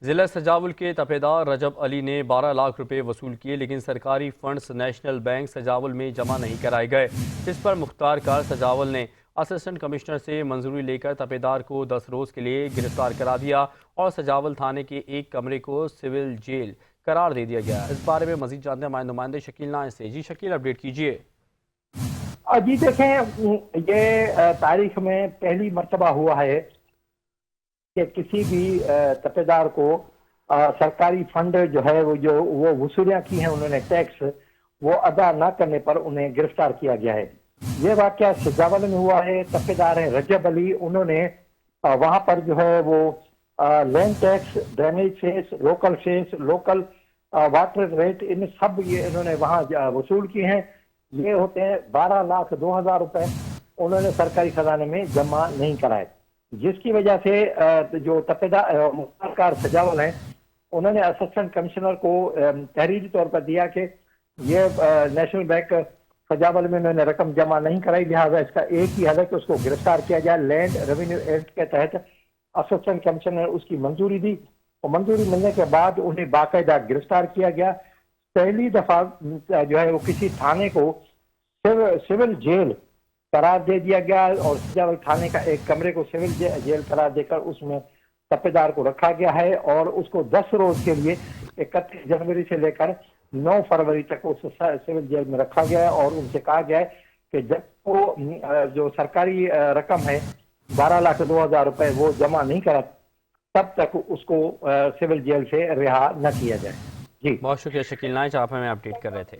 जिला सजावुल के तपेदार रजब अली ने 12 लाख रुपए वसूल किए, लेकिन सरकारी फंड्स नेशनल बैंक सजावुल में जमा नहीं कराए गए। इस पर मुख्तार कार सजावुल ने असिस्टेंट कमिश्नर से मंजूरी लेकर तपेदार को 10 रोज के लिए गिरफ्तार करा दिया और सजावुल थाने के एक कमरे को सिविल जेल करार दे दिया गया। इस बारे में मजीद जानते हैं हमारे नुमाइंदे शकील नाइन से। जी शकील, अपडेट कीजिए। जी देखें, ये तारीख में पहली मर्तबा हुआ है कि किसी भी तपेदार को सरकारी फंड जो है वो वसूलियाँ की हैं उन्होंने टैक्स वो अदा ना करने पर उन्हें गिरफ्तार किया गया है। ये वाकया सजावल में हुआ है। तपेदार हैं रजब अली, उन्होंने वहाँ पर जो है वो land tax, drainage cess, local cess, local water rate, इन सब ये इन्होंने वहाँ वसूल किए हैं। ये होते हैं 12,02,000 रुपए उन्होंने सरकारी खजाने में जमा नहीं कराए, जिसकी वजह से जो तपेदार मुख्तार कार सजावल हैं उन्होंने असिस्टेंट कमिश्नर को तहरीरी तौर पर दिया कि ये नेशनल बैंक सजावल में उन्होंने रकम जमा नहीं कराई, लिहाजा इसका एक ही हल है कि उसको गिरफ्तार किया जाए। लैंड रेवेन्यू एक्ट के तहत असिस्टेंट कमिश्नर ने उसकी मंजूरी दी और मंजूरी मिलने के बाद उन्हें बाकायदा गिरफ्तार किया गया। पहली दफा जो है वो किसी थाने को सिविल जेल करार दे दिया गया और सजावल थाने का एक कमरे को सिविल जेल करार देकर उसमें तपेदार को रखा गया है और उसको 10 रोज के लिए 31 जनवरी से लेकर 9 फरवरी तक उस सिविल जेल में रखा गया है और उनसे कहा गया है कि जब वो जो सरकारी रकम है 12,02,000 रुपए वो जमा नहीं करा तब तक उसको सिविल जेल से रिहा न किया जाए। जी बहुत शुक्रिया शकील नाइच, आप हमें अपडेट कर रहे थे।